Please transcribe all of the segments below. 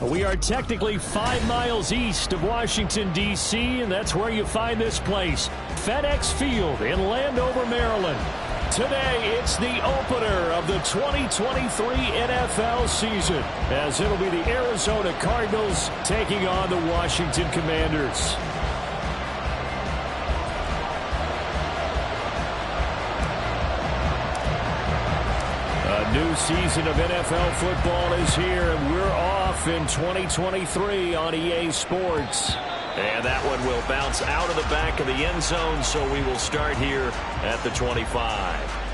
We are technically 5 miles east of Washington, D.C., and that's where you find this place, FedEx Field in Landover, Maryland. Today, it's the opener of the 2023 NFL season, as it'll be the Arizona Cardinals taking on the Washington Commanders. A new season of NFL football is here, and we're off in 2023 on EA Sports. And that one will bounce out of the back of the end zone, so we will start here at the 25.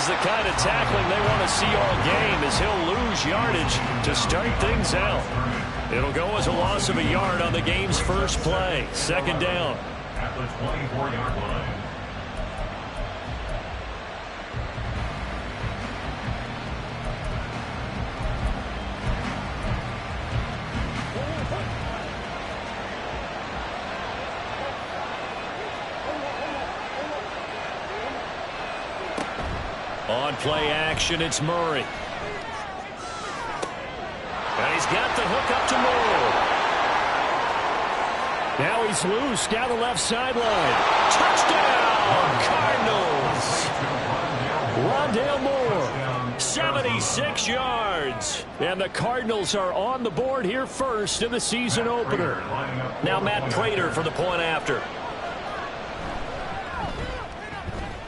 The kind of tackling they want to see all game, as he'll lose yardage to start things out. It'll go as a loss of a yard on the game's first play. Second down. At the 24-yard line. On play action, it's Murray. And he's got the hook up to Moore. Now he's loose down the left sideline. Touchdown, Cardinals! Rondale Moore, 76 yards. And the Cardinals are on the board here first in the season opener. Now Matt Prater for the point after.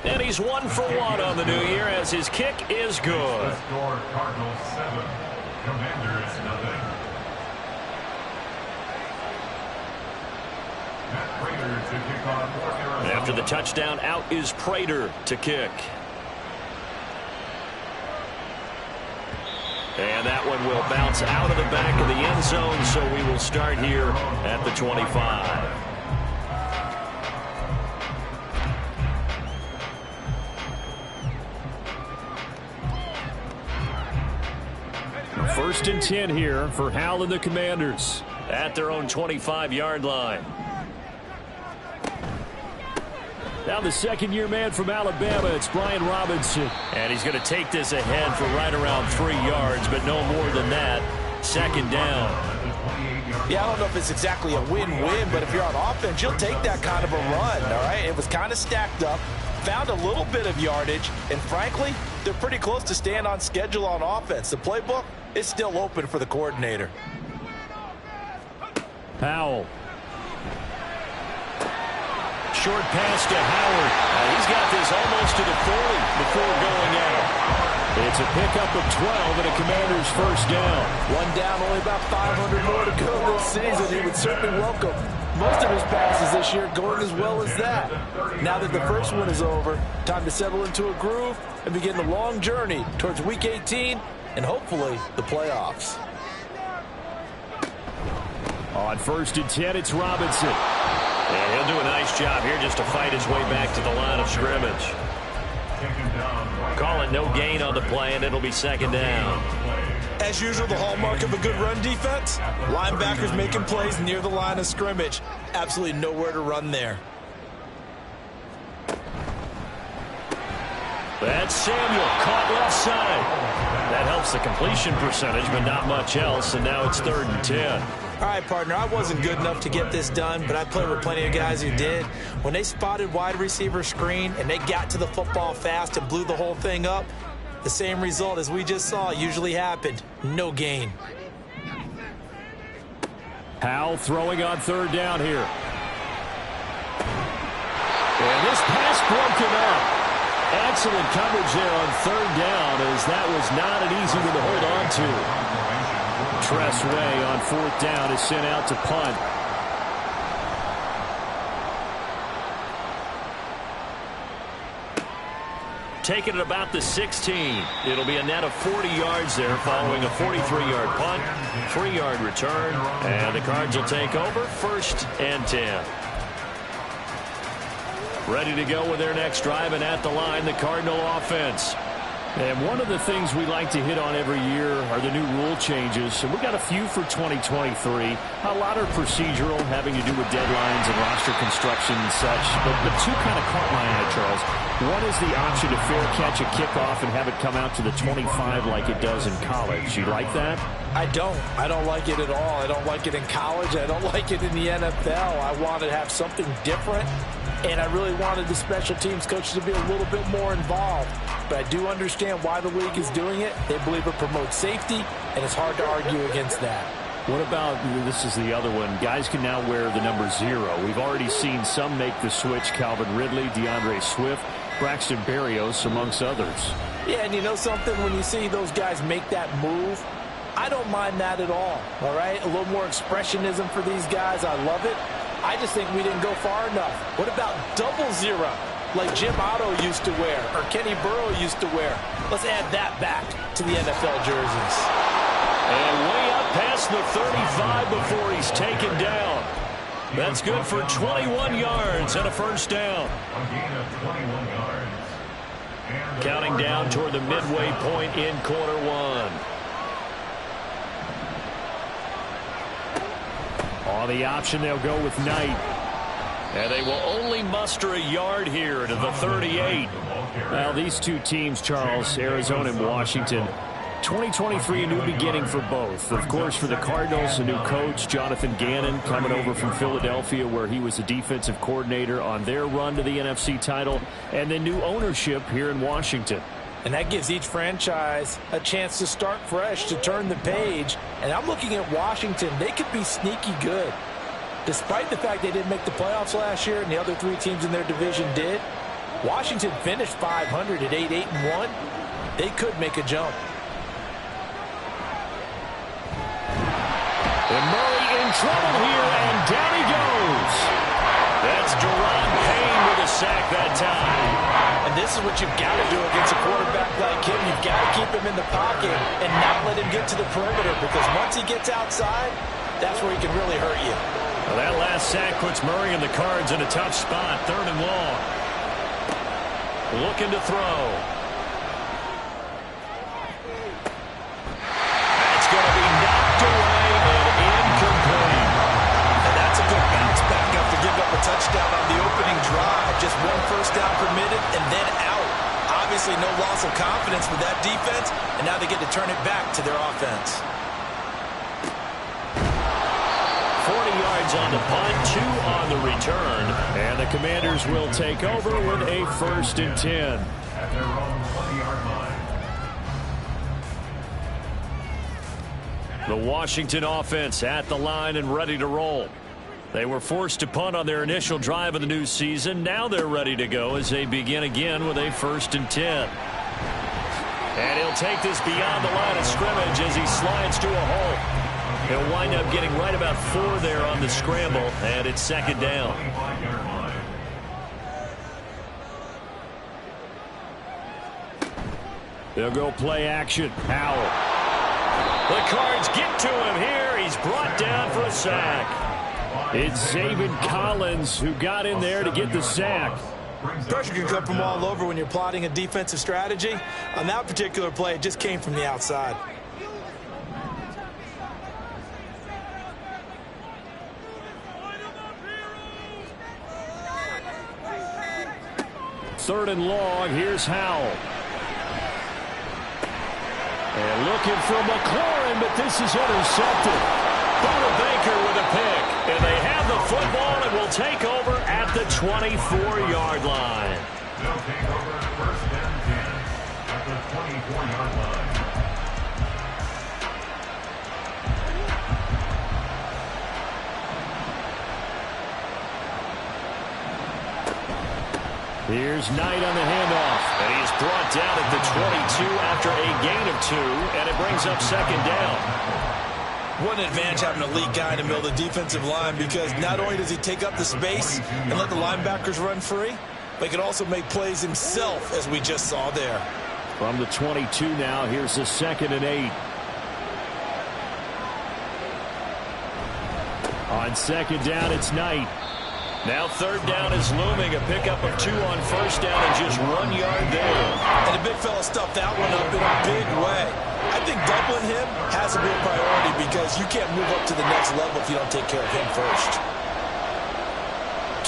And he's 1 for 1 on the new year as his kick is good. Cardinals 7, Commanders nothing. Matt Prater to kick off for Arizona. After the touchdown, out is Prater to kick. And that one will bounce out of the back of the end zone, so we will start here at the 25. First and 10 here for Hal and the Commanders at their own 25-yard line. Now the second-year man from Alabama, it's Brian Robinson. And he's going to take this ahead for right around 3 yards, but no more than that. Second down. Yeah, I don't know if it's exactly a win-win, but if you're on offense, you'll take that kind of a run, all right? It was kind of stacked up, found a little bit of yardage, and frankly, they're pretty close to staying on schedule on offense. The playbook is still open for the coordinator. Powell. Short pass to Howard. He's got this almost to the 40 before going out. It's a pickup of 12 and a Commander's first down. One down, only about 500 more to go this season. He would certainly welcome most of his passes this year going as well as that. Now that the first one is over, time to settle into a groove and begin the long journey towards Week 18 and hopefully the playoffs. On first and 10, it's Robinson. And he'll do a nice job here just to fight his way back to the line of scrimmage. Call it no gain on the play, and it'll be second down. As usual, the hallmark of a good run defense, linebackers making plays near the line of scrimmage. Absolutely nowhere to run there. That's Samuel, caught left side. That helps the completion percentage, but not much else, and now it's third and 10. All right, partner, I wasn't good enough to get this done, but I played with plenty of guys who did. When they spotted wide receiver screen and they got to the football fast and blew the whole thing up, the same result as we just saw usually happened. No gain. Howell throwing on third down here. And this pass broken up. Excellent coverage there on third down, as that was not an easy one to hold on to. Tress Way on fourth down is sent out to punt. Taking it about the 16. It'll be a net of 40 yards there following a 43-yard punt, 3-yard return, and the Cards will take over first and 10. Ready to go with their next drive, and at the line, the Cardinal offense. And one of the things we like to hit on every year are the new rule changes. And we got a few for 2023. A lot are procedural, having to do with deadlines and roster construction and such. But two kind of caught my eye, Charles. One is the option to fair catch a kickoff and have it come out to the 25 like it does in college. You like that? I don't. I don't like it at all. I don't like it in college. I don't like it in the NFL. I want to have something different. And I really wanted the special teams coaches to be a little bit more involved. But I do understand why the league is doing it. They believe it promotes safety, and it's hard to argue against that. What about, this is the other one, guys can now wear the number 0. We've already seen some make the switch, Calvin Ridley, DeAndre Swift, Braxton Berrios, amongst others. Yeah, and you know something? When you see those guys make that move, I don't mind that at all right? A little more expressionism for these guys. I love it. I just think we didn't go far enough. What about double 0, like Jim Otto used to wear or Kenny Burrow used to wear? Let's add that back to the NFL jerseys. And way up past the 35 before he's taken down. That's good for 21 yards and a first down. A gain of 21 yards. Counting down toward the midway point in quarter one. On the option, they'll go with Knight. And they will only muster a yard here to the 38. Well, these two teams, Charles, Arizona and Washington, 2023, a new beginning for both. Of course, for the Cardinals, a new coach, Jonathan Gannon, coming over from Philadelphia, where he was the defensive coordinator on their run to the NFC title, and then new ownership here in Washington. And that gives each franchise a chance to start fresh, to turn the page. And I'm looking at Washington. They could be sneaky good. Despite the fact they didn't make the playoffs last year and the other 3 teams in their division did, Washington finished 500 at 8-1. They could make a jump. And Murray in trouble here, and down he goes. That's Deron Payne with a sack that time. And this is what you've got to do against a quarterback like him. You've got to keep him in the pocket and not let him get to the perimeter, because once he gets outside, that's where he can really hurt you. Well, that last sack puts Murray and the Cards in a tough spot, 3rd and long. Looking to throw. That's going to be knocked away and incomplete. And that's a good bounce back after giving up a touchdown on the opening drive. Just 1 first down permitted and then out. Obviously no loss of confidence with that defense, and now they get to turn it back to their offense. 40 yards on the punt, 2 on the return, and the Commanders will take over with a 1st and 10. At their own 20-yard line. The Washington offense at the line and ready to roll. They were forced to punt on their initial drive of the new season. Now they're ready to go as they begin again with a 1st and 10. And he'll take this beyond the line of scrimmage as he slides to a hole. He'll wind up getting right about 4 there on the scramble, and it's 2nd down. 25-yard line. They'll go play action. Howell. The Cards get to him here. He's brought down for a sack. It's Zaven Collins who got in there to get the sack. Pressure can come from all over when you're plotting a defensive strategy. On that particular play, it just came from the outside. Third and long, here's Howell. And looking for McLaurin, but this is intercepted. Baker with a pick. And they have the football and will take over at the 24-yard line. They'll take over 1st and 10 at the 24-yard line. Here's Knight on the handoff. And he's brought down at the 22 after a gain of 2, and it brings up 2nd down. What an advantage having a lead guy in the middle of the defensive line, because not only does he take up the space and let the linebackers run free, but he can also make plays himself, as we just saw there. From the 22 now, here's the 2nd and 8. On 2nd down, it's Knight. Now third down is looming. A pickup of 2 on first down and just 1 yard there. And the big fella stuffed that one up in a big way. I think doubling him has to be a priority because you can't move up to the next level if you don't take care of him first.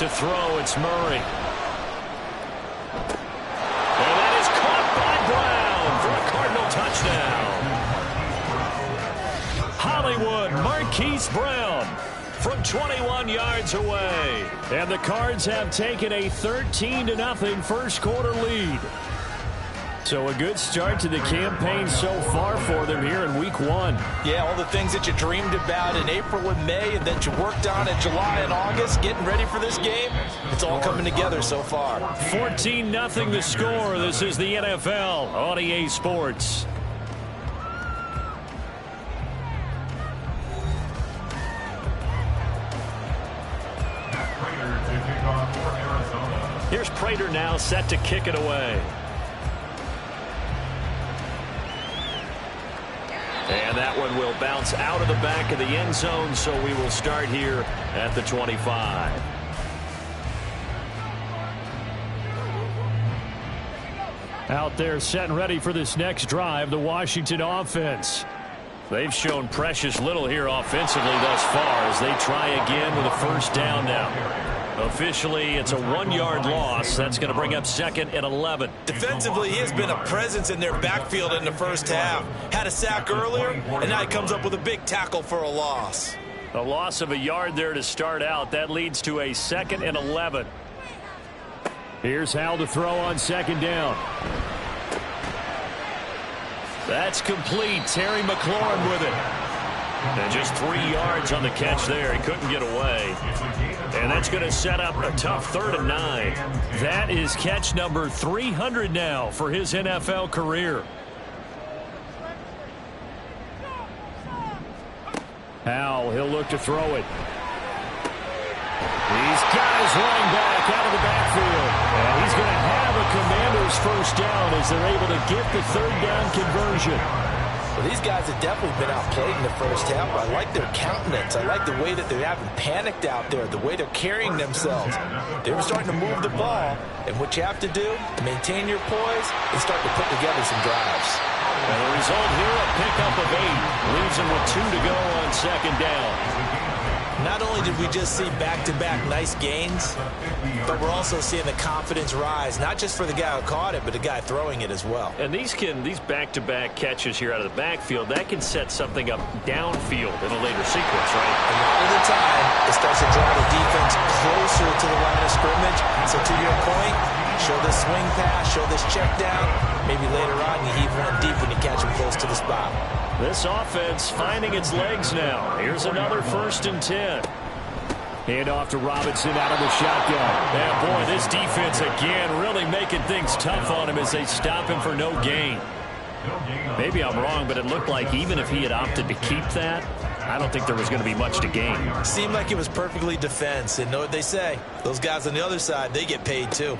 To throw, it's Murray. And that is caught by Brown for a Cardinal touchdown. Hollywood Marquise Brown from 21 yards away. And the Cards have taken a 13-0 first quarter lead. So a good start to the campaign so far for them here in week 1. Yeah, all the things that you dreamed about in April and May and that you worked on in July and August, getting ready for this game, it's all coming together so far. 14-0 the score. This is the NFL on EA Sports. Here's Prater now set to kick it away. And that one will bounce out of the back of the end zone, so we will start here at the 25. Out there set and ready for this next drive, the Washington offense. They've shown precious little here offensively thus far as they try again with a first down now. Officially, it's a 1-yard loss. That's going to bring up 2nd and 11. Defensively, he has been a presence in their backfield in the first half. Had a sack earlier, and now he comes up with a big tackle for a loss. A loss of a yard there to start out. That leads to a 2nd and 11. Here's Hal to throw on 2nd down. That's complete. Terry McLaurin with it. And just 3 yards on the catch there. He couldn't get away. And that's going to set up a tough 3rd and 9. That is catch number 300 now for his NFL career. Hal, he'll look to throw it. He's got his running back out of the backfield. And he's going to have a Commander's first down as they're able to get the 3rd down conversion. Well, these guys have definitely been outplayed in the first half. I like their countenance. I like the way that they haven't panicked out there, the way they're carrying themselves. They were starting to move the ball, and what you have to do, maintain your poise and start to put together some drives. And the result here, a pickup of 8. Leaves them with 2 to go on 2nd down. Not only did we just see back-to-back nice gains, but we're also seeing the confidence rise, not just for the guy who caught it, but the guy throwing it as well. And these back-to-back catches here out of the backfield, that can set something up downfield in a later sequence, right? A lot of the time, it starts to draw the defense closer to the line of scrimmage. So to your point, show this swing pass, show this check down. Maybe later on you heave one deep when you catch him close to the spot. This offense finding its legs now. Here's another 1st and 10. Hand off to Robinson out of the shotgun. And boy, this defense again really making things tough on him as they stop him for no gain. Maybe I'm wrong, but it looked like even if he had opted to keep that, I don't think there was going to be much to gain. Seemed like it was perfectly defense. And know what they say? Those guys on the other side, they get paid too.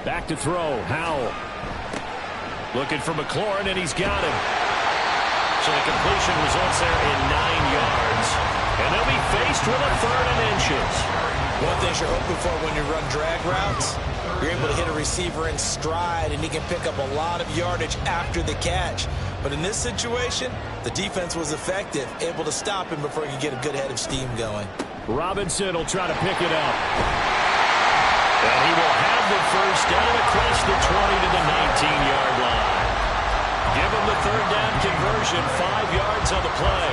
Back to throw. Howell. Looking for McLaurin, and he's got him. So the completion results there in 9 yards. And they'll be faced with a 3rd and inches. One thing you're hoping for when you run drag routes, you're able to hit a receiver in stride, and he can pick up a lot of yardage after the catch. But in this situation, the defense was effective, able to stop him before he could get a good head of steam going. Robinson will try to pick it up. And he will have the first down across the 20 to the 19-yard line. Give him the 3rd down conversion, 5 yards on the play.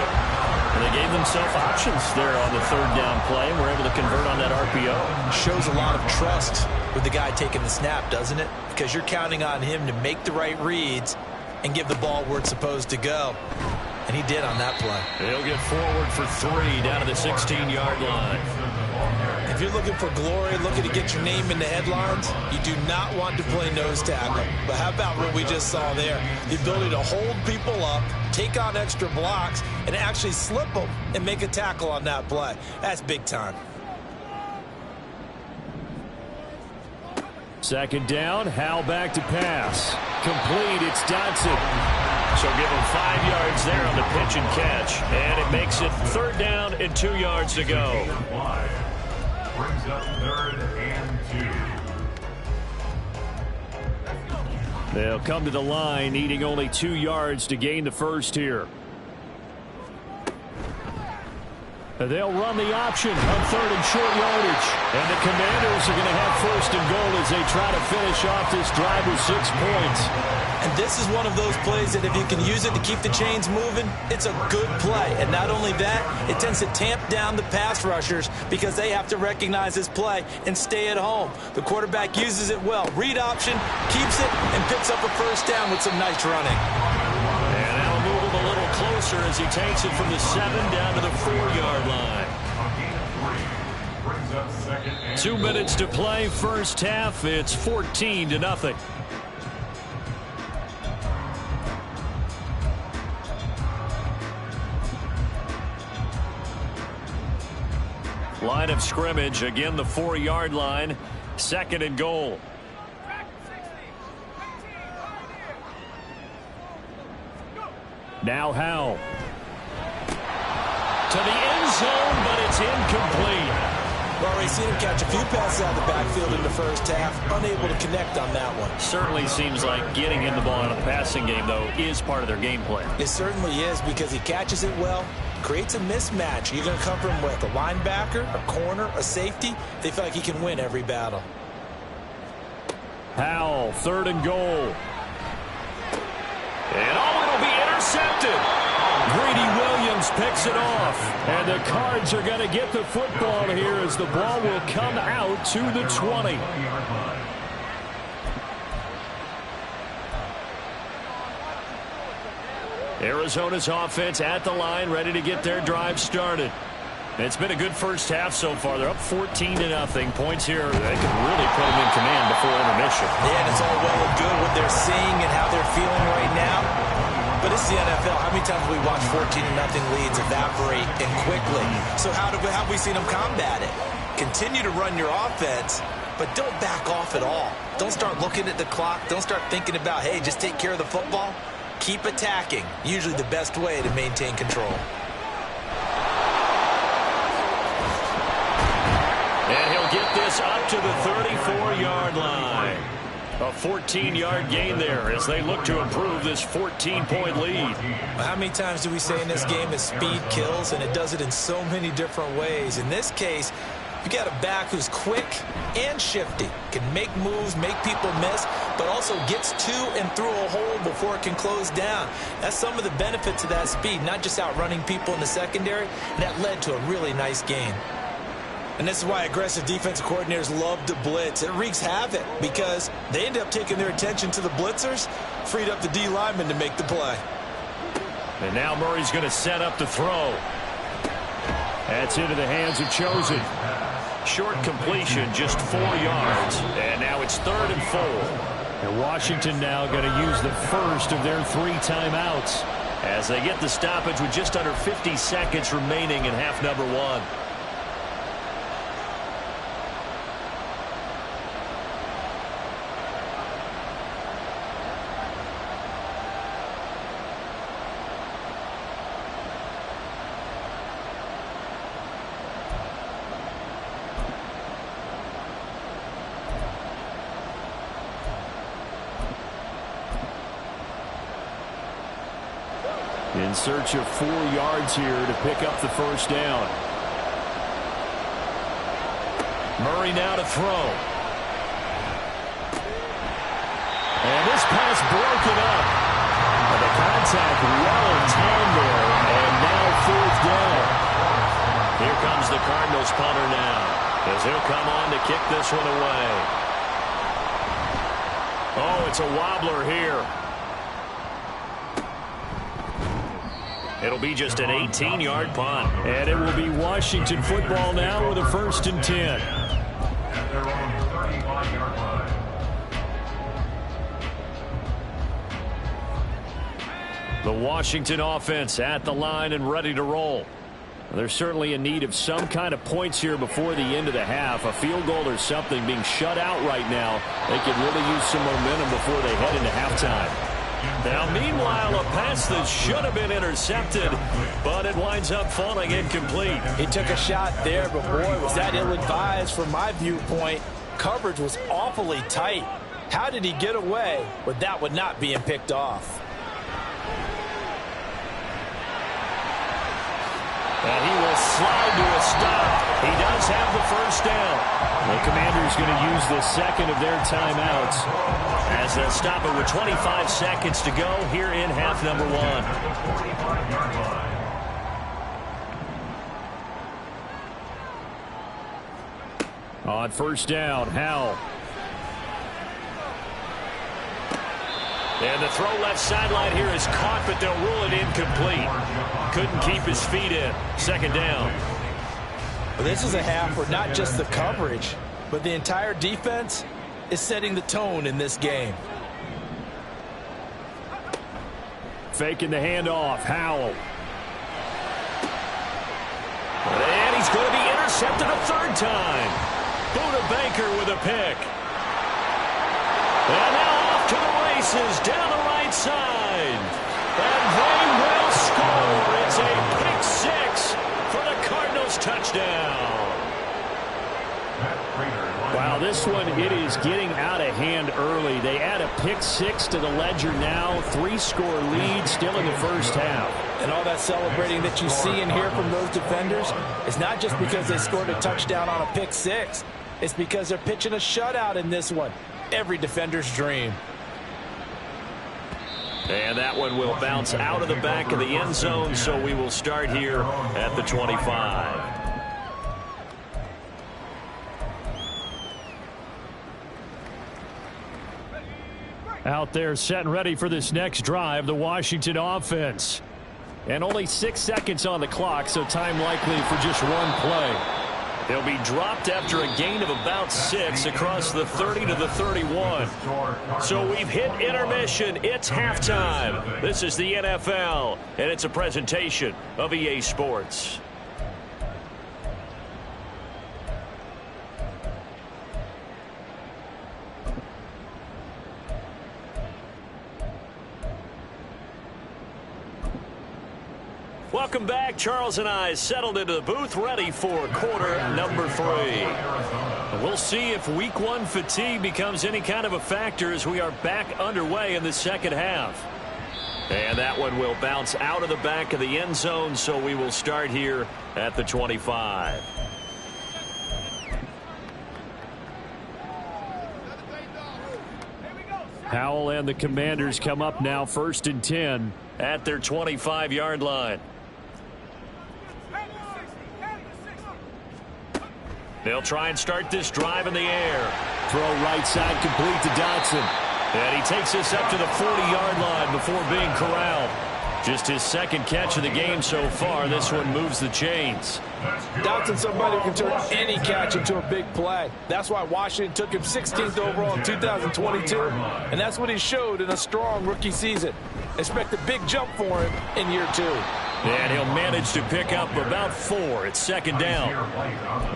And they gave themselves options there on the 3rd down play, and were able to convert on that RPO. Shows a lot of trust with the guy taking the snap, doesn't it? Because you're counting on him to make the right reads and give the ball where it's supposed to go. And he did on that play. He'll get forward for 3 down to the 16-yard line. If you're looking for glory, looking to get your name in the headlines, you do not want to play nose tackle. But how about what we just saw there? The ability to hold people up, take on extra blocks, and actually slip them and make a tackle on that play. That's big time. 2nd down, Hal back to pass. Complete, it's Dotson. So give him 5 yards there on the pitch and catch. And it makes it 3rd down and 2 yards to go. brings up 3rd and 2. They'll come to the line, needing only 2 yards to gain the first here. They'll run the option on 3rd and short yardage. And the Commanders are going to have 1st and goal as they try to finish off this drive with 6 points. And this is one of those plays that if you can use it to keep the chains moving, it's a good play. And not only that, it tends to tamp down the pass rushers because they have to recognize this play and stay at home. The quarterback uses it well. Read option, keeps it, and picks up a 1st down with some nice running. And that'll move him a little closer as he takes it from the 7 down to the 4-yard line. 2 minutes to play, first half. It's 14-0. Line of scrimmage, again the 4-yard line, 2nd and goal. Now Howell. To the end zone, but it's incomplete. Well, we've seen him catch a few passes out of the backfield in the first half, unable to connect on that one. Certainly seems like getting him the ball in a passing game, though, is part of their game plan. It certainly is because he catches it well, creates a mismatch. You're going to come from with a linebacker, a corner, a safety. They feel like he can win every battle. Howell, 3rd and goal. And it'll be intercepted. Greedy Williams picks it off. And the Cards are going to get the football here as the ball will come out to the 20. Arizona's offense at the line, ready to get their drive started. It's been a good first half so far. They're up 14-0. Points here. They can really put them in command before intermission. Yeah, and it's all well and good what they're seeing and how they're feeling right now. But it's the NFL. How many times have we watched 14-0 leads evaporate and quickly? So how have we seen them combat it? Continue to run your offense, but don't back off at all. Don't start looking at the clock. Don't start thinking about, hey, just take care of the football. Keep attacking. Usually the best way to maintain control. And he'll get this up to the 34-yard line. A 14-yard gain there as they look to improve this 14-point lead. How many times do we say in this game that speed kills, and it does it in so many different ways? In this case, you got a back who's quick and shifty, can make moves, make people miss, but also gets to and through a hole before it can close down. That's some of the benefits of that speed, not just outrunning people in the secondary, and that led to a really nice gain. And this is why aggressive defensive coordinators love to blitz. It wreaks havoc because they end up taking their attention to the blitzers, freed up the D lineman to make the play. And now Murray's going to set up the throw. That's into the hands of Chosen. Short completion, just 4 yards. And now it's 3rd and 4. And Washington now going to use the first of their 3 timeouts as they get the stoppage with just under 50 seconds remaining in half number 1. In search of 4 yards here to pick up the first down. Murray now to throw. And this pass broken up. And the contact well in time there. And now 4th down. Here comes the Cardinals punter now as he'll come on to kick this one away. Oh, it's a wobbler here. It'll be just an 18-yard punt. And it will be Washington football now with a 1st and 10. At their own 35-yard line. The Washington offense at the line and ready to roll. They're certainly in need of some kind of points here before the end of the half. A field goal or something being shut out right now. They could really use some momentum before they head into halftime. Now, meanwhile, a pass that should have been intercepted, but it winds up falling incomplete. He took a shot there, but boy, was that ill-advised from my viewpoint. Coverage was awfully tight. How did he get away with that one not being picked off? And he will slide to a stop. He does have the first down. The Commanders going to use the second of their timeouts as they'll stop it with 25 seconds to go here in half number one. On first down, Howell. And the throw left sideline here is caught, but they'll rule it incomplete. Couldn't keep his feet in. Second down. Well, this is a half where not just the coverage, but the entire defense is setting the tone in this game. Faking the handoff, Howell. And he's going to be intercepted a third time. Buda Baker with a pick. And now off to the races down the right side. And they will score. It's a pick six for the Cardinals touchdown. Wow, this one, it is getting out of hand early. They add a pick six to the ledger now. 3-score lead still in the first half. And all that celebrating that you see and hear from those defenders is not just because they scored a touchdown on a pick six. It's because they're pitching a shutout in this one. Every defender's dream. And that one will bounce out of the back of the end zone, so we will start here at the 25. Out there set and ready for this next drive, the Washington offense. And only 6 seconds on the clock, so time likely for just one play. They'll be dropped after a gain of about 6 across the 30 to the 31. So we've hit intermission. It's halftime. This is the NFL, and it's a presentation of EA Sports. Welcome back. Charles and I settled into the booth, ready for quarter number 3. We'll see if week 1 fatigue becomes any kind of a factor as we are back underway in the second half. And that one will bounce out of the back of the end zone, so we will start here at the 25. Howell and the Commanders come up now 1st and 10 at their 25-yard line. They'll try and start this drive in the air. Throw right side complete to Dotson. And he takes this up to the 40-yard line before being corralled. Just his second catch of the game so far. This one moves the chains. Dotson's somebody who can turn any catch into a big play. That's why Washington took him 16th overall in 2022. And that's what he showed in a strong rookie season. Expect a big jump for him in year 2. And he'll manage to pick up about 4. It's second down.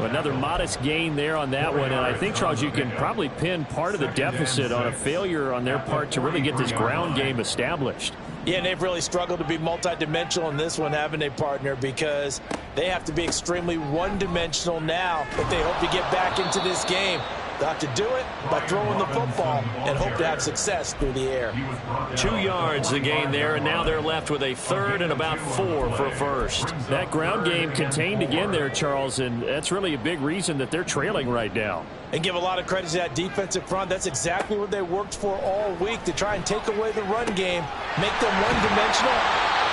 Another modest gain there on that one. And I think, Charles, you can probably pin part of the deficit on a failure on their part to really get this ground game established. Yeah, and they've really struggled to be multidimensional in this one, haven't they, partner? Because they have to be extremely one-dimensional now if they hope to get back into this game. They'll have to do it by throwing the football and hope to have success through the air. 2 yards the gain there, and now they're left with a third and about 4 for a first. That ground game contained again there, Charles, and that's really a big reason that they're trailing right now. And give a lot of credit to that defensive front. That's exactly what they worked for all week, to try and take away the run game, make them one-dimensional.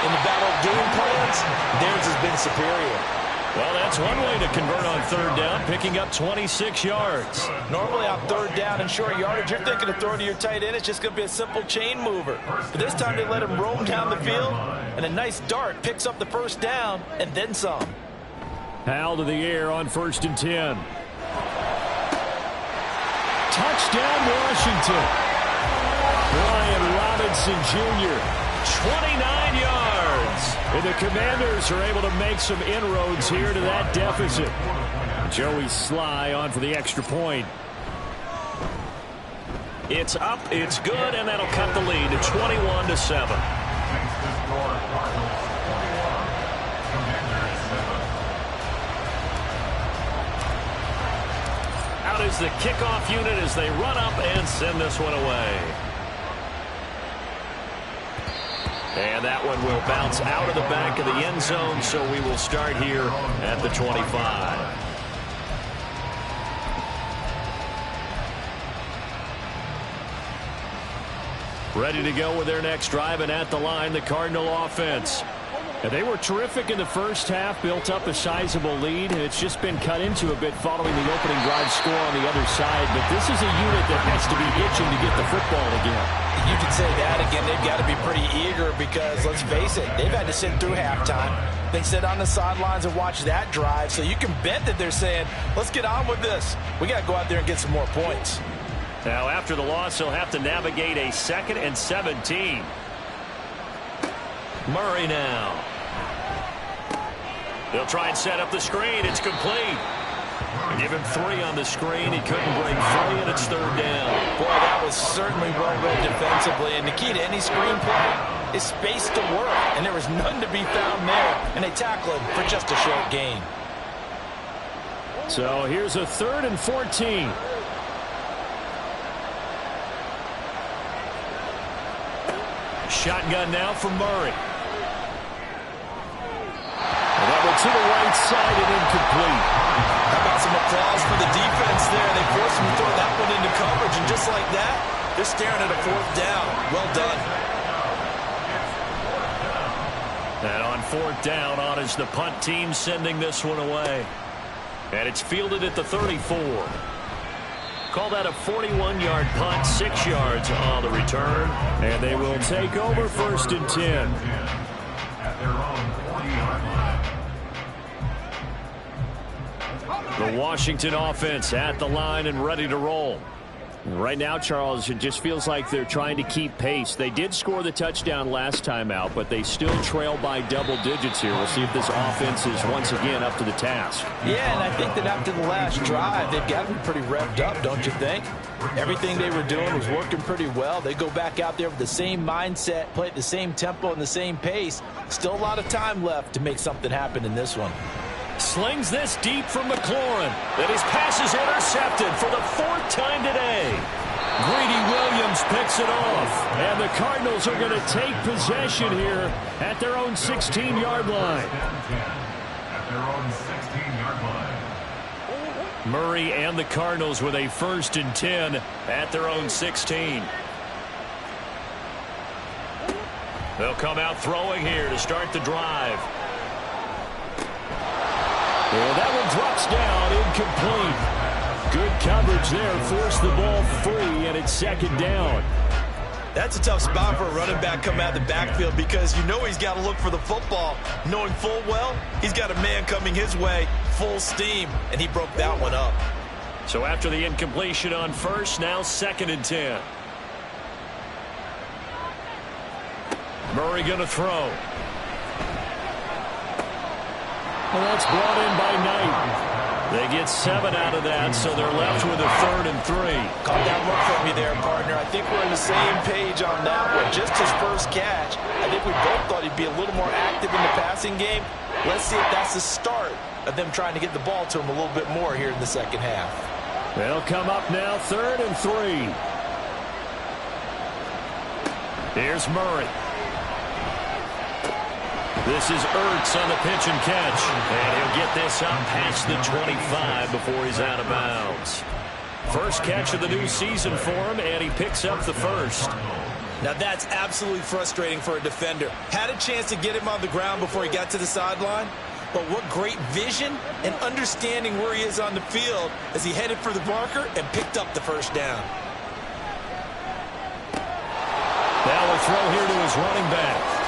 In the battle of game plans, theirs has been superior. Well, that's one way to convert on third down, picking up 26 yards. Normally on third down and short yardage, you're thinking of throwing to your tight end. It's just going to be a simple chain mover. But this time they let him roam down the field, and a nice dart picks up the first down and then some. Howell to the air on 1st and 10. Touchdown, Washington. Brian Robinson Jr., 29 yards. And the Commanders are able to make some inroads here to that deficit. Joey Sly on for the extra point. It's up, it's good, and that'll cut the lead to 21-7. Out is the kickoff unit as they run up and send this one away. And that one will bounce out of the back of the end zone, so we will start here at the 25. Ready to go with their next drive, and at the line, the Cardinal offense. And they were terrific in the first half, built up a sizable lead, and it's just been cut into a bit following the opening drive score on the other side. But this is a unit that has to be itching to get the football again. You could say that again. They've got to be pretty eager because, let's face it, they've had to sit through halftime. They sit on the sidelines and watch that drive, so you can bet that they're saying, let's get on with this. We got to go out there and get some more points. Now, after the loss, he'll have to navigate a 2nd and 17. Murray now. They'll try and set up the screen. It's complete. Give him 3 on the screen. He couldn't break free, and it's 3rd down. Boy, that was certainly well read defensively. And the key to any screen play is space to work. And there was none to be found there. And they tackled for just a short gain. So here's a 3rd and 14. Shotgun now for Murray. And that one to the right side and incomplete. How about some applause for the defense there? They forced him to throw that one into coverage, and just like that, they're staring at a 4th down. Well done. And on 4th down, on is the punt team sending this one away. And it's fielded at the 34. Call that a 41-yard punt, 6 yards on the return. And they will take over 1st and 10. At their own 40-yard line. The Washington offense at the line and ready to roll. Right now, Charles, it just feels like they're trying to keep pace. They did score the touchdown last time out, but they still trail by double digits here. We'll see if this offense is once again up to the task. Yeah, and I think that after the last drive, they've got to be pretty revved up, don't you think? Everything they were doing was working pretty well. They go back out there with the same mindset, play at the same tempo and the same pace. Still a lot of time left to make something happen in this one. Slings this deep from McLaurin. And his pass is intercepted for the 4th time today. Greedy Williams picks it off. And the Cardinals are going to take possession here at their own 16-yard line. At their own 16-yard line. Murray and the Cardinals with a 1st and 10 at their own 16. They'll come out throwing here to start the drive. Well, that one drops down, incomplete. Good coverage there, forced the ball free, and it's 2nd down. That's a tough spot for a running back coming out of the backfield because you know he's got to look for the football, knowing full well he's got a man coming his way, full steam, and he broke that one up. So after the incompletion on 1st, now 2nd and 10. Murray going to throw. Well, that's brought in by Knight. They get 7 out of that, so they're left with a 3rd and 3. Caught that one from me there, partner. I think we're on the same page on that one. Just his first catch. I think we both thought he'd be a little more active in the passing game. Let's see if that's the start of them trying to get the ball to him a little bit more here in the 2nd half. They'll come up now, 3rd and 3. Here's Murray. This is Ertz on the pitch and catch. And he'll get this up past the 25 before he's out of bounds. First catch of the new season for him, and he picks up the 1st. Now that's absolutely frustrating for a defender. Had a chance to get him on the ground before he got to the sideline, but what great vision and understanding where he is on the field as he headed for the marker and picked up the 1st down. Now a throw here to his running back.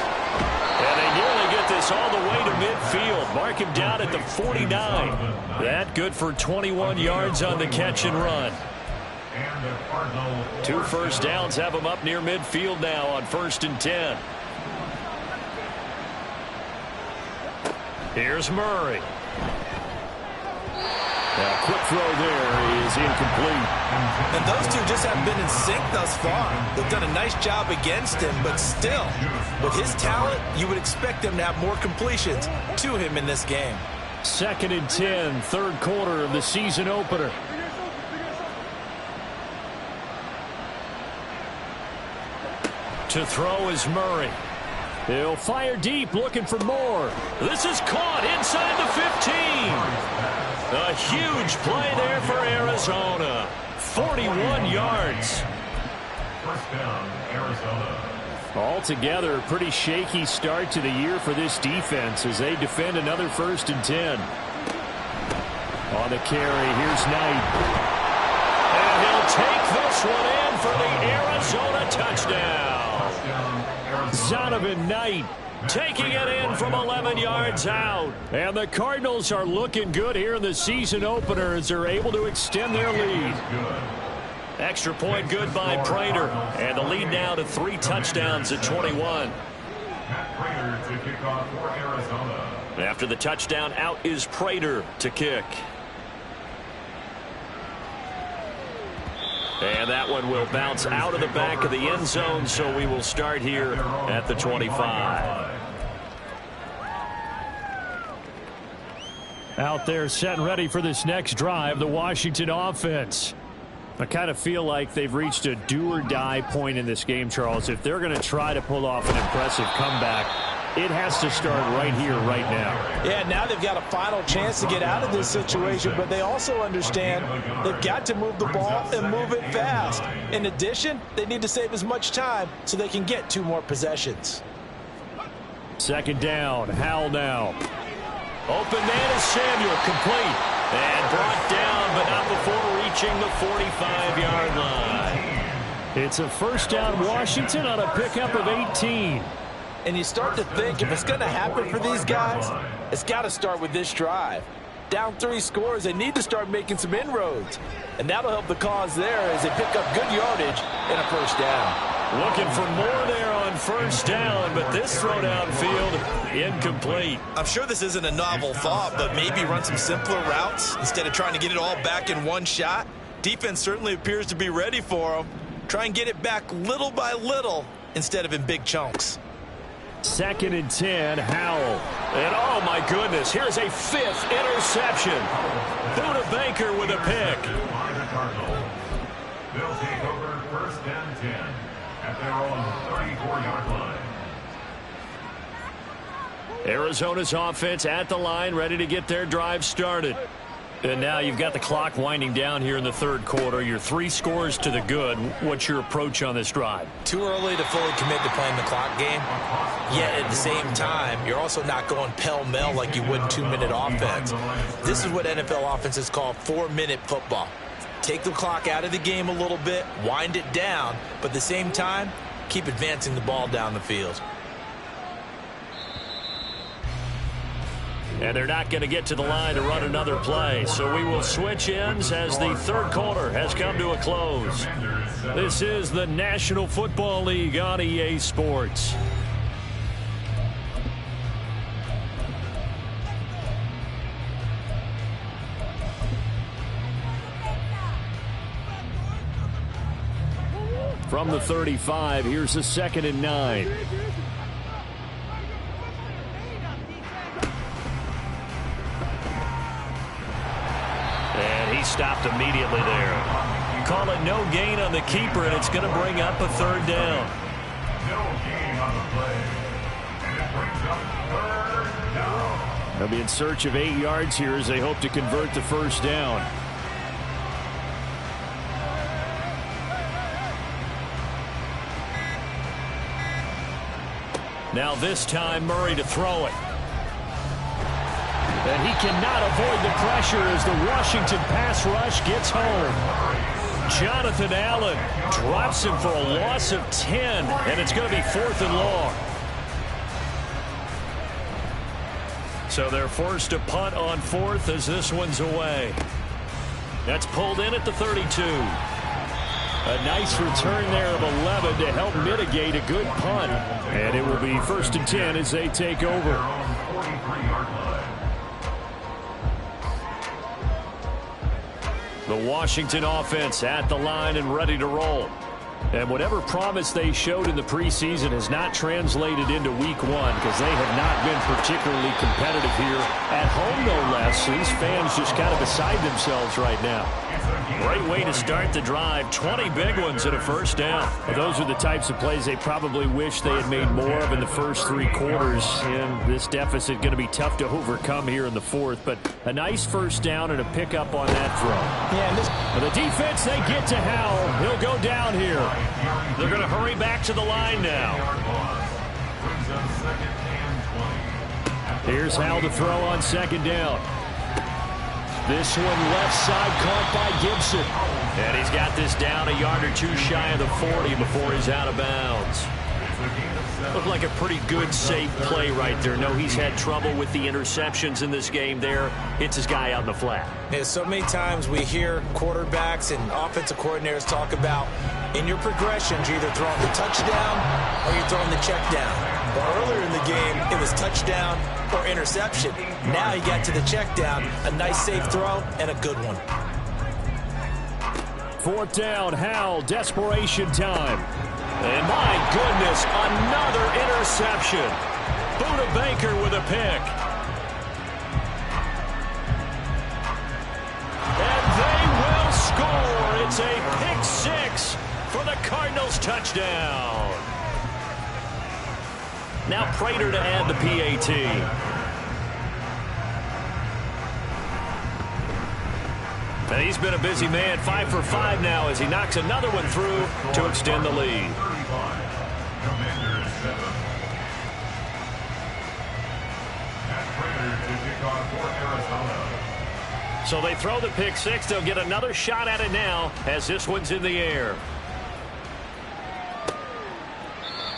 And they nearly get this all the way to midfield. Mark him down at the 49. That good for 21 yards on the catch and run. 2 first downs have him up near midfield now on 1st and 10. Here's Murray. Quick throw there is incomplete. And those two just haven't been in sync thus far. They've done a nice job against him, but still, with his talent, you would expect them to have more completions to him in this game. 2nd and 10, third quarter of the season opener. To throw is Murray. He'll fire deep, looking for more. This is caught inside the 15. A huge play there for Arizona. 41 yards. First down, Arizona. Altogether, a pretty shaky start to the year for this defense as they defend another 1st and 10. On the carry, here's Knight. And he'll take this one in for the Arizona touchdown. Zonovan Knight taking it in from 11 yards out. And the Cardinals are looking good here in the season opener as they're able to extend their lead. Extra point good by Prater. And the lead now to 3 touchdowns at 21. Prater to kick off for Arizona. After the touchdown, out is Prater to kick. And that one will bounce out of the back of the end zone, so we will start here at the 25. Out there set and ready for this next drive, the Washington offense. I kind of feel like they've reached a do-or-die point in this game, Charles. If they're going to try to pull off an impressive comeback, it has to start right here, right now. Yeah, now they've got a final chance to get out of this situation, but they also understand they've got to move the ball and move it fast. In addition, they need to save as much time so they can get 2 more possessions. 2nd down, Howell now. Open man is Samuel, complete. And brought down, but not before reaching the 45-yard line. It's a 1st down Washington on a pickup of 18. And you start to think if it's going to happen for these guys, it's got to start with this drive. Down 3 scores, they need to start making some inroads. And that'll help the cause there as they pick up good yardage and a 1st down. Looking for more there on 1st down, but this throw downfield incomplete. I'm sure this isn't a novel thought, but maybe run some simpler routes instead of trying to get it all back in one shot. Defense certainly appears to be ready for them. Try and get it back little by little instead of in big chunks. 2nd and 10, Howell. And oh my goodness, here's a 5th interception. Buda Baker with a pick. They'll take over 1st and 10 at their own 34-yard line. Arizona's offense at the line, ready to get their drive started. And now you've got the clock winding down here in the 3rd quarter. You're 3 scores to the good. What's your approach on this drive? Too early to fully commit to playing the clock game. Yet at the same time, you're also not going pell-mell like you would in 2-minute offense. This is what NFL offenses call 4-minute football. Take the clock out of the game a little bit, wind it down, but at the same time, keep advancing the ball down the field. And they're not going to get to the line to run another play. So we will switch ends as the 3rd quarter has come to a close. This is the National Football League on EA Sports. From the 35, here's a 2nd and 9. And he stopped immediately there. Call it no gain on the keeper, and it's going to bring up a 3rd down. No gain on the play. And it brings up 3rd down. They'll be in search of 8 yards here as they hope to convert the 1st down. Now this time, Murray to throw it. And he cannot avoid the pressure as the Washington pass rush gets home. Jonathan Allen drops him for a loss of 10, and it's going to be 4th and long. So they're forced to punt on 4th as this one's away. That's pulled in at the 32. A nice return there of 11 to help mitigate a good punt. And it will be 1st and 10 as they take over. The Washington offense at the line and ready to roll. And whatever promise they showed in the preseason has not translated into week one because they have not been particularly competitive here at home, no less. These fans just kind of beside themselves right now. Great way to start the drive. 20 big ones and a first down. Well, those are the types of plays they probably wish they had made more of in the first three quarters. And this deficit going to be tough to overcome here in the fourth. But a nice first down and a pickup on that throw. Yeah, and the defense, they get to Howell. He'll go down here. They're going to hurry back to the line now. Here's Howell to throw on second down. This one left side caught by Gibson. And he's got this down a yard or two shy of the 40 before he's out of bounds. Looked like a pretty good, safe play right there. No, he's had trouble with the interceptions in this game there. Hits his guy out in the flat. Yeah, so many times we hear quarterbacks and offensive coordinators talk about in your progressions, you're either throwing the touchdown or you're throwing the check down. But earlier in the game, it was touchdown or interception. Now you got to the check down, a nice safe throw, and a good one. Fourth down, Howell, desperation time. And my goodness, another interception. Buda Baker with a pick. And they will score. It's a pick six for the Cardinals touchdown. Now Prater to add the PAT. And he's been a busy man, 5 for 5 now as he knocks another one through to extend the lead. So they throw the pick six. They'll get another shot at it now as this one's in the air.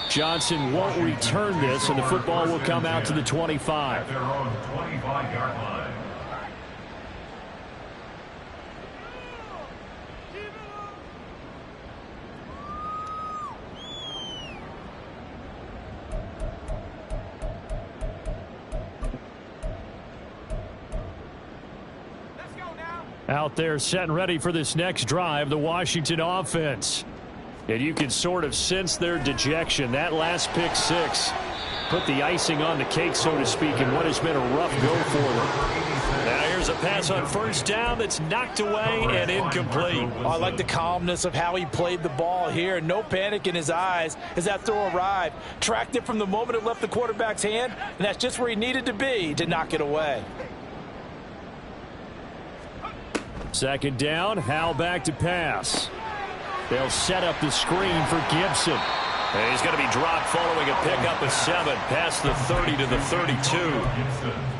Johnson won't return this, and the football will come out to the 25. Their own 25-yard line. Out there set and ready for this next drive, the Washington offense. And you can sort of sense their dejection. That last pick six put the icing on the cake, so to speak, in what has been a rough go for them. Now here's a pass on first down that's knocked away and incomplete. Oh, I like the calmness of how he played the ball here. No panic in his eyes as that throw arrived. Tracked it from the moment it left the quarterback's hand, and that's just where he needed to be to knock it away. Second down, Howell back to pass. They'll set up the screen for Gibson. And he's going to be dropped following a pickup of 7 past the 30 to the 32.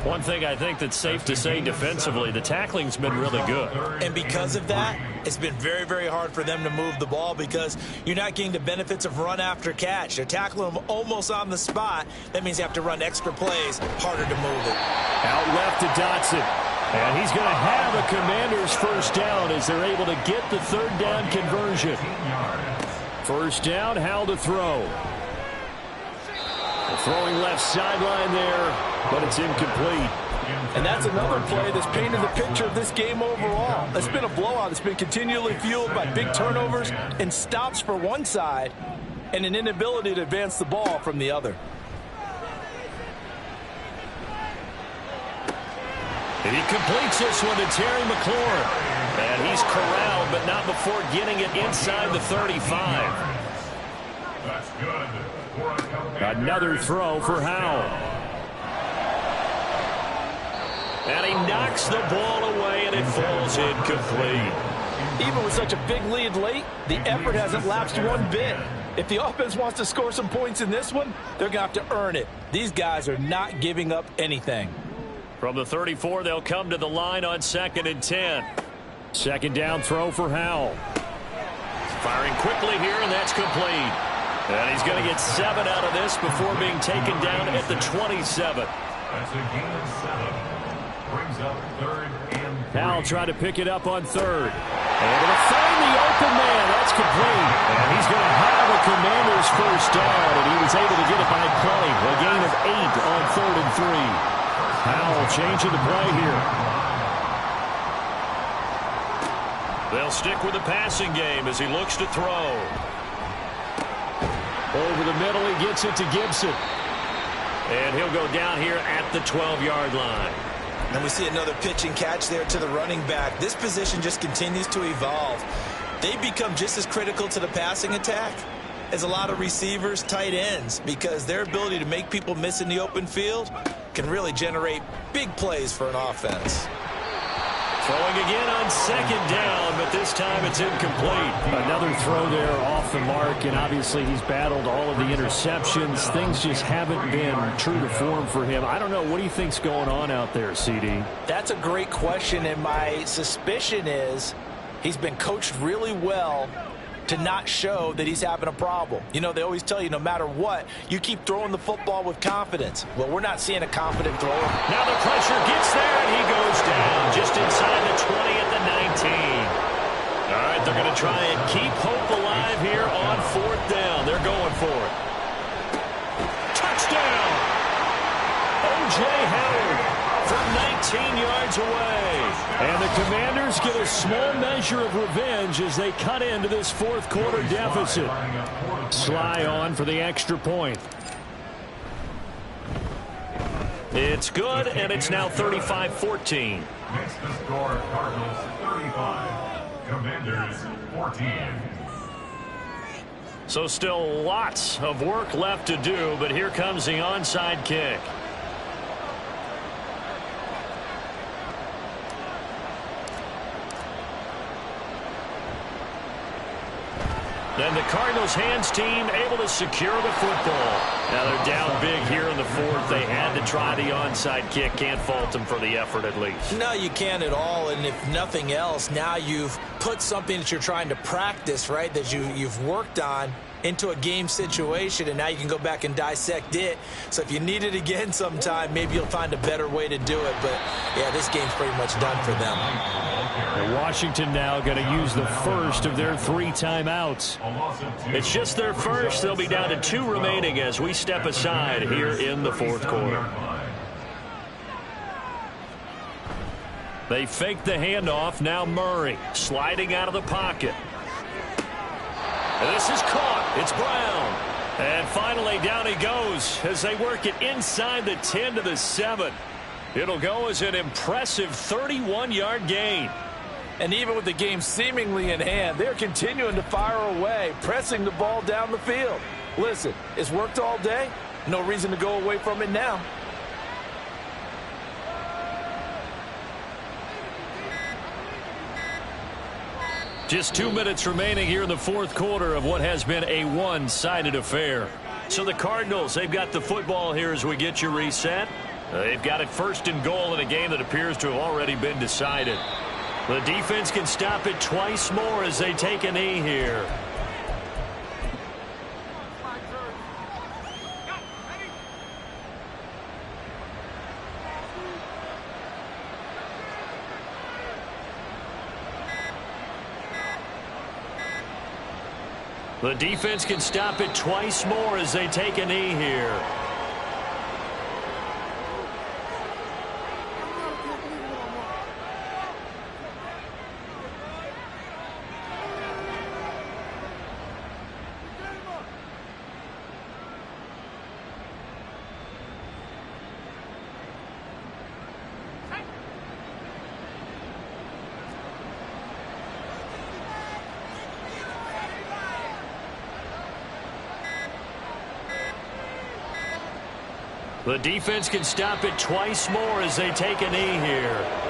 One thing I think that's safe to say defensively, the tackling's been really good. And because of that, it's been very, very hard for them to move the ball because you're not getting the benefits of run after catch. They're tackling them almost on the spot. That means you have to run extra plays, harder to move it. Out left to Dotson. And he's going to have a Commanders first down as they're able to get the third down conversion. First down, Howell to throw. Throwing left sideline there, but it's incomplete. And that's another play that's painted the picture of this game overall. It's been a blowout. It's been continually fueled by big turnovers and stops for one side and an inability to advance the ball from the other. And he completes this one to Terry McLaurin. And he's corralled, but not before getting it inside the 35. That's good. Another throw for Howell. And he knocks the ball away, and it falls incomplete. Even with such a big lead late, the effort hasn't lapsed one bit. If the offense wants to score some points in this one, they're going to have to earn it. These guys are not giving up anything. From the 34, they'll come to the line on 2nd and 10. Second down throw for Howell. Firing quickly here, and that's complete. And he's going to get 7 out of this before being taken down at the 27. That's a gain of 7. Brings up 3rd and 3. Howell trying to pick it up on 3rd. Able to find the open man. That's complete. And he's going to have a Commanders first down, and he was able to get it by play. A gain of 8 on 3rd and 3. Howell changing the play here. They'll stick with the passing game as he looks to throw. Over the middle, he gets it to Gibson. And he'll go down here at the 12-yard line. And we see another pitch and catch there to the running back. This position just continues to evolve. They become just as critical to the passing attack as a lot of receivers, tight ends, because their ability to make people miss in the open field can really generate big plays for an offense. Throwing again on second down, but this time it's incomplete. Another throw there off the mark, and obviously he's battled all of the interceptions. Things just haven't been true to form for him. I don't know. What do you think's going on out there, CD? That's a great question, and my suspicion is he's been coached really well to not show that he's having a problem. You know, they always tell you no matter what, you keep throwing the football with confidence. Well, we're not seeing a confident thrower. Now the pressure gets there, and he goes down just inside the 20 at the 19. All right, they're going to try and keep hope alive here on fourth down. They're going for it. Touchdown! O.J. Howard from 19 yards away. And the Commanders get a small measure of revenge as they cut into this fourth quarter deficit. Sly on for the extra point. It's good, and it's now 35-14. Makes the score Cardinals 35, Commanders 14. So still lots of work left to do, but here comes the onside kick. Then the Cardinals hands team able to secure the football. Now they're down big here in the fourth. They had to try the onside kick. Can't fault them for the effort at least. No, you can't at all. And if nothing else, now you've put something that you're trying to practice, right, that you've worked on into a game situation, and now you can go back and dissect it. So if you need it again sometime, maybe you'll find a better way to do it. But, yeah, this game's pretty much done for them. And Washington now going to use the first of their 3 timeouts. It's just their first. They'll be down to 2 remaining as we step aside here in the fourth quarter. They fake the handoff. Now Murray sliding out of the pocket. And this is caught. It's Brown. And finally down he goes as they work it inside the 10 to the 7. It'll go as an impressive 31-yard gain. And even with the game seemingly in hand, they're continuing to fire away, pressing the ball down the field. Listen, it's worked all day. No reason to go away from it now. Just 2 minutes remaining here in the fourth quarter of what has been a one-sided affair. So the Cardinals, they've got the football here as we get you reset. They've got it first and goal in a game that appears to have already been decided. The defense can stop it twice more as they take a knee here. The defense can stop it twice more as they take a knee here. The defense can stop it twice more as they take a knee here.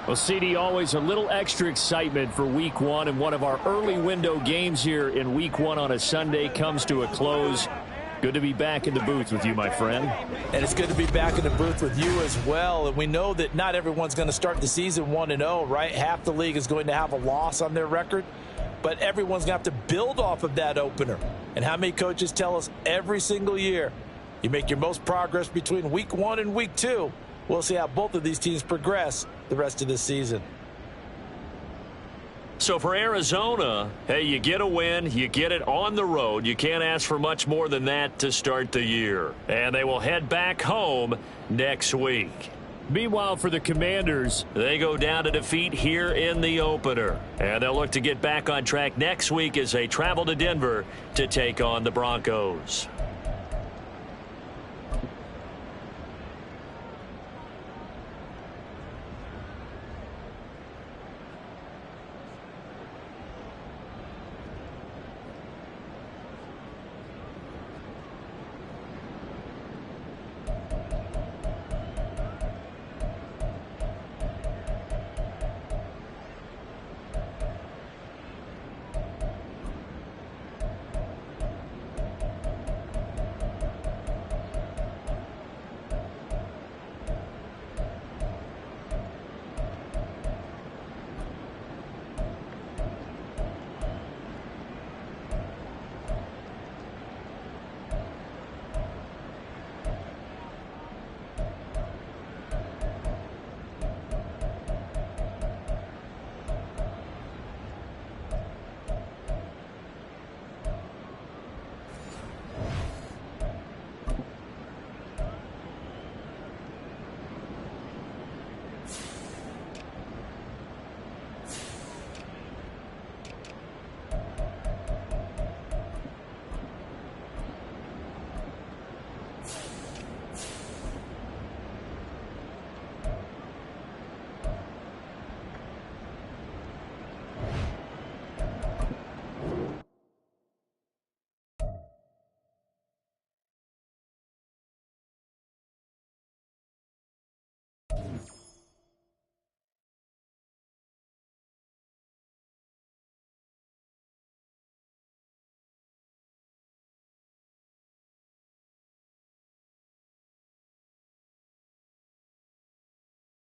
Well, CD, always a little extra excitement for Week 1, and one of our early window games here in Week 1 on a Sunday comes to a close. Good to be back in the booth with you, my friend. And it's good to be back in the booth with you as well. And we know that not everyone's going to start the season 1-0, right? Half the league is going to have a loss on their record. But everyone's going to have to build off of that opener. And how many coaches tell us every single year, you make your most progress between week 1 and week 2. We'll see how both of these teams progress the rest of this season. So for Arizona, hey, you get a win, you get it on the road. You can't ask for much more than that to start the year. And they will head back home next week. Meanwhile, for the Commanders, they go down to defeat here in the opener. And they'll look to get back on track next week as they travel to Denver to take on the Broncos.